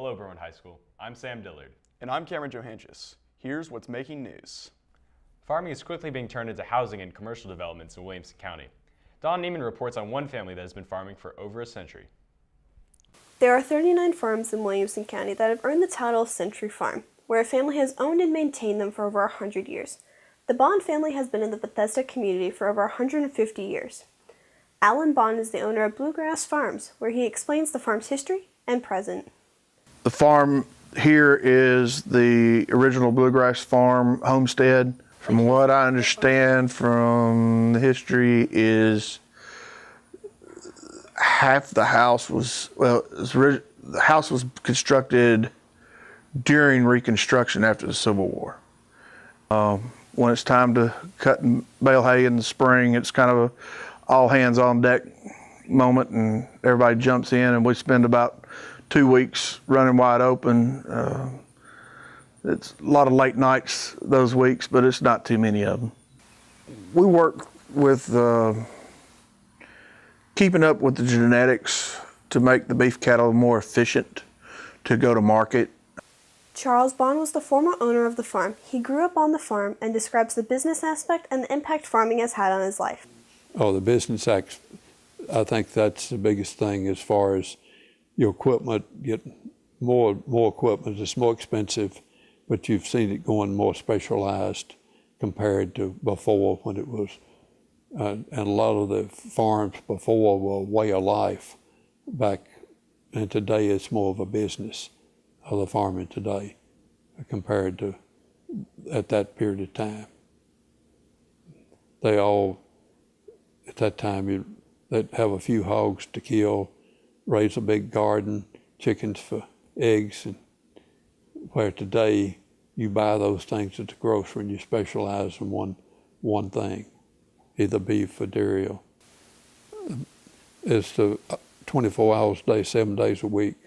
Hello, Brentwood High School. I'm Sam Dillard. And I'm Cameron Johanchis. Here's what's making news. Farming is quickly being turned into housing and commercial developments in Williamson County. Don Neiman reports on one family that has been farming for over a century. There are 39 farms in Williamson County that have earned the title of Century Farm, where a family has owned and maintained them for over 100 years. The Bond family has been in the Bethesda community for over 150 years. Alan Bond is the owner of Bluegrass Farms, where he explains the farm's history and present. The farm here is the original Bluegrass Farm homestead. From what I understand from the history is half the house was, the house was constructed during Reconstruction after the Civil War. When it's time to cut and bale hay in the spring, it's kind of a all hands on deck moment and everybody jumps in and we spend about 2 weeks running wide open. It's a lot of late nights those weeks, but it's not too many of them. We work with keeping up with the genetics to make the beef cattle more efficient to go to market. Charles Bond was the former owner of the farm. He grew up on the farm and describes the business aspect and the impact farming has had on his life. Oh, the business act, I think that's the biggest thing as far as your equipment, get more equipment. It's more expensive, but you've seen it going more specialized compared to before when it was, and a lot of the farms before were a way of life back, and today it's more of a business of the farming today compared to at that period of time. They all, at that time, they'd have a few hogs to kill, raise a big garden, chickens for eggs, and where today you buy those things at the grocery and you specialize in one thing, either beef or dairy. It's the 24 hours a day, 7 days a week,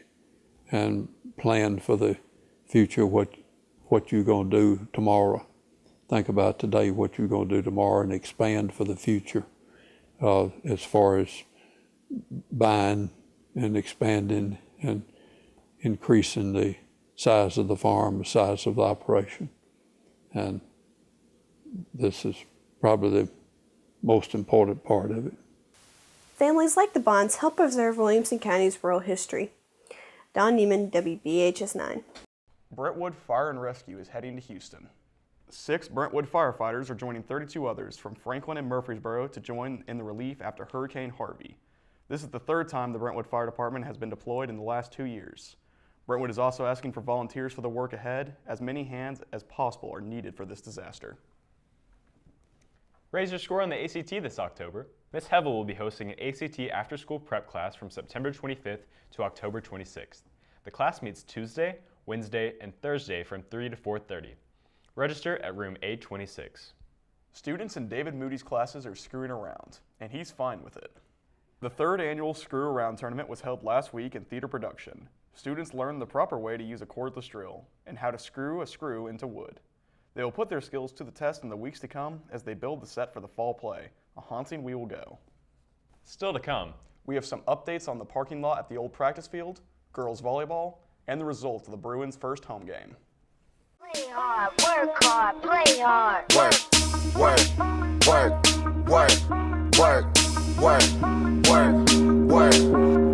and plan for the future, what you're going to do tomorrow. Think about today, what you're going to do tomorrow, and expand for the future as far as buying and expanding and increasing the size of the farm, the size of the operation. And this is probably the most important part of it. Families like the Bonds help preserve Williamson County's rural history. Don Neiman, WBHS 9. Brentwood Fire and Rescue is heading to Houston. 6 Brentwood firefighters are joining 32 others from Franklin and Murfreesboro to join in the relief after Hurricane Harvey. This is the 3rd time the Brentwood Fire Department has been deployed in the last 2 years. Brentwood is also asking for volunteers for the work ahead, as many hands as possible are needed for this disaster. Raise your score on the ACT this October. Miss Hevel will be hosting an ACT after-school prep class from September 25th to October 26th. The class meets Tuesday, Wednesday, and Thursday from 3 to 4:30. Register at room 826. Students in David Moody's classes are screwing around, and he's fine with it. The 3rd annual Screw Around tournament was held last week in theater production. Students learned the proper way to use a cordless drill and how to screw a screw into wood. They will put their skills to the test in the weeks to come as they build the set for the fall play, A Haunting We Will Go. Still to come, we have some updates on the parking lot at the old practice field, girls volleyball, and the results of the Bruins' first home game. Play hard, work hard, play hard. Work, work, work, work, work,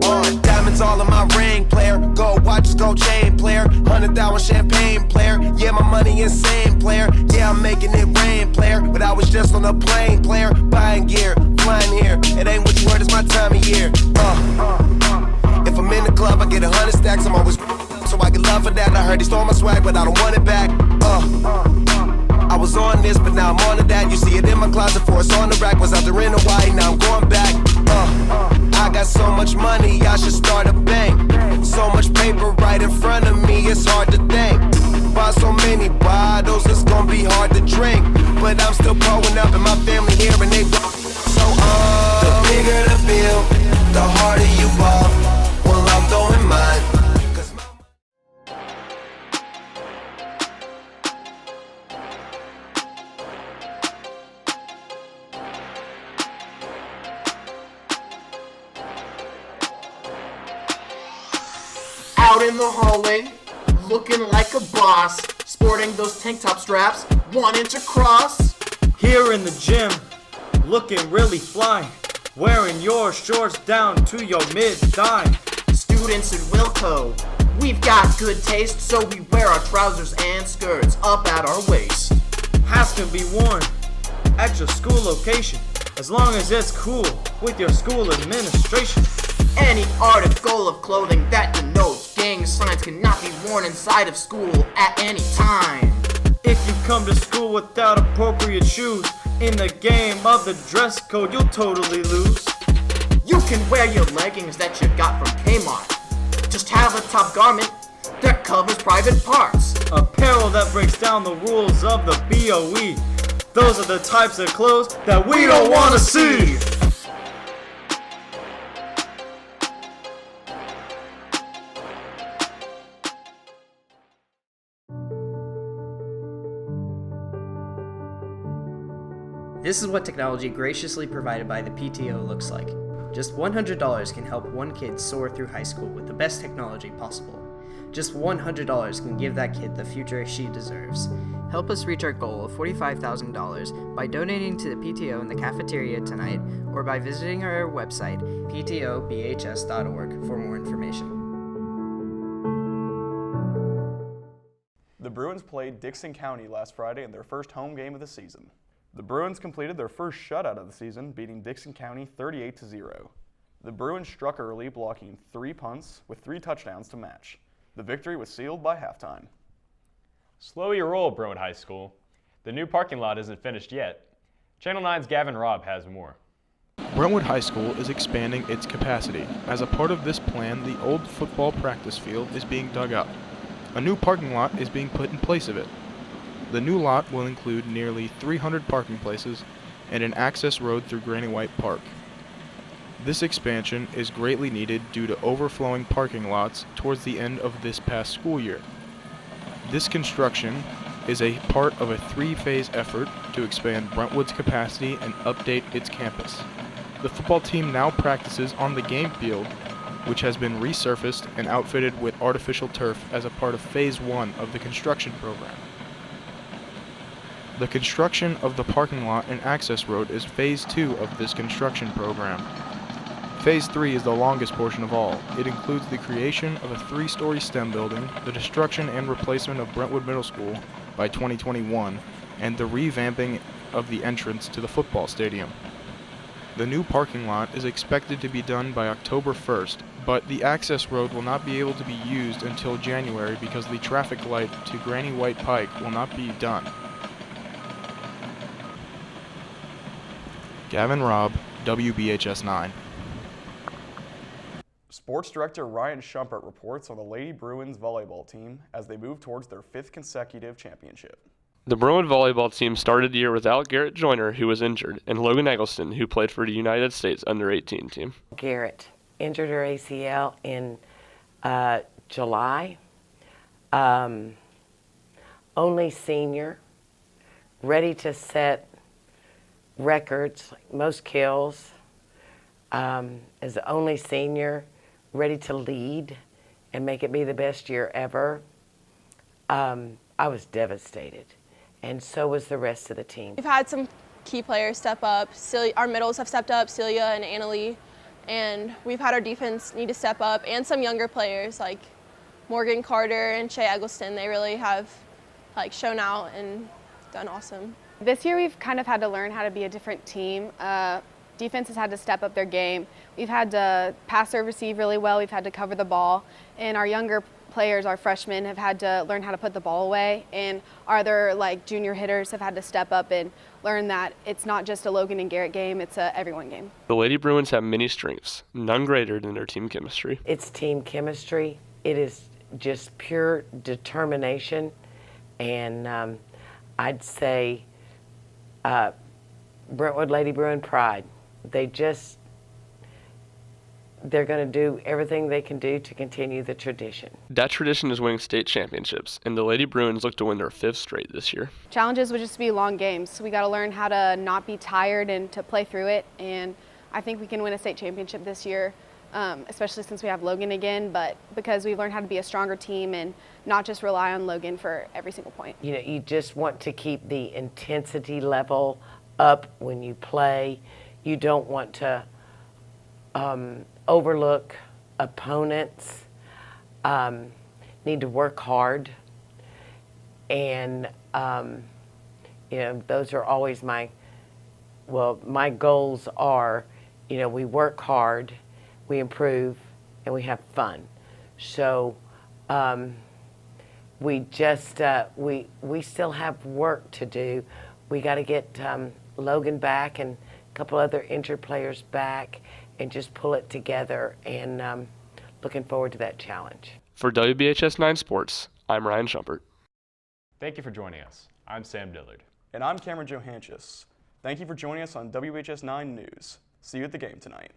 on diamonds all in my ring, player. Gold watches, gold chain, player. 100,000 champagne, player. Yeah, my money insane, player. Yeah, I'm making it rain, player. But I was just on a plane, player. Buying gear, flying here. It ain't what you heard, it's my time of year. If I'm in the club, I get 100 stacks. I'm always so I get love for that. I heard he stole my swag, but I don't want it back. I was on this, but now I'm on to that. You see it in my closet, for it's on the rack. Was out there in Hawaii, now I'm going back. I got so much money, I should start a bank. So much paper right in front of me, it's hard to think. Buy so many bottles, it's gonna be hard to drink. But I'm still growing up, and my family here, and they so the bigger the bill, the harder you ball. Well, I'm throwing mine. out in the hallway, looking like a boss, sporting those tank top straps, wanting to cross. Here in the gym, looking really fly, wearing your shorts down to your mid-thigh. Students in Wilco, we've got good taste, so we wear our trousers and skirts up at our waist. Has to be worn at your school location, as long as it's cool with your school administration. Any article of clothing that denotes gang signs cannot be worn inside of school at any time. If you come to school without appropriate shoes, in the game of the dress code, you'll totally lose. You can wear your leggings that you got from Kmart. Just have a top garment that covers private parts. Apparel that breaks down the rules of the BOE. Those are the types of clothes that we don't want to see. This is what technology graciously provided by the PTO looks like. Just $100 can help one kid soar through high school with the best technology possible. Just $100 can give that kid the future she deserves. Help us reach our goal of $45,000 by donating to the PTO in the cafeteria tonight or by visiting our website, ptobhs.org, for more information. The Bruins played Dixon County last Friday in their first home game of the season. The Bruins completed their first shutout of the season, beating Dixon County 38-0. The Bruins struck early, blocking 3 punts with 3 touchdowns to match. The victory was sealed by halftime. Slow your roll, Brentwood High School. The new parking lot isn't finished yet. Channel 9's Gavin Robb has more. Brentwood High School is expanding its capacity. As a part of this plan, the old football practice field is being dug up. A new parking lot is being put in place of it. The new lot will include nearly 300 parking places and an access road through Granny White Park. This expansion is greatly needed due to overflowing parking lots towards the end of this past school year. This construction is a part of a 3-phase effort to expand Brentwood's capacity and update its campus. The football team now practices on the game field, which has been resurfaced and outfitted with artificial turf as a part of Phase 1 of the construction program. The construction of the parking lot and access road is Phase 2 of this construction program. Phase 3 is the longest portion of all. It includes the creation of a 3-story STEM building, the destruction and replacement of Brentwood Middle School by 2021, and the revamping of the entrance to the football stadium. The new parking lot is expected to be done by October 1st, but the access road will not be able to be used until January because the traffic light to Granny White Pike will not be done. Gavin Robb, WBHS 9. Sports Director Ryan Schumpert reports on the Lady Bruins volleyball team as they move towards their 5th consecutive championship. The Brentwood volleyball team started the year without Garrett Joyner, who was injured, and Logan Eggleston, who played for the United States under-18 team. Garrett injured her ACL in July. Only senior, ready to set records, most kills, as the only senior, ready to lead and make it be the best year ever. I was devastated, and so was the rest of the team. We've had some key players step up. Our middles have stepped up, Celia and Annalie, and we've had our defense need to step up, and some younger players like Morgan Carter and Shea Eggleston. They really have shown out and done awesome. This year we've kind of had to learn how to be a different team. Defense has had to step up their game. We've had to pass or receive really well. We've had to cover the ball. And our younger players, our freshmen, have had to learn how to put the ball away. And our other junior hitters have had to step up and learn that it's not just a Logan and Garrett game, it's a everyone game. The Lady Bruins have many strengths, none greater than their team chemistry. It's team chemistry. It is just pure determination. And I'd say Brentwood Lady Bruin pride. They're going to do everything they can do to continue the tradition. That tradition is winning state championships, and the Lady Bruins look to win their 5th straight this year. Challenges would just be long games. So we got to learn how to not be tired and to play through it. And I think we can win a state championship this year especially since we have Logan again, but because we've learned how to be a stronger team and not just rely on Logan for every single point. You know, you just want to keep the intensity level up when you play. You don't want to overlook opponents. Need to work hard, and you know, those are always my goals are, you know, we work hard, we improve, and we have fun. So we just we still have work to do. We got to get Logan back and a couple other injured players back, and just pull it together. And looking forward to that challenge. For WBHS 9 Sports, I'm Ryan Schumpert. Thank you for joining us. I'm Sam Dillard. And I'm Cameron Johanchis. Thank you for joining us on WBHS 9 News. See you at the game tonight.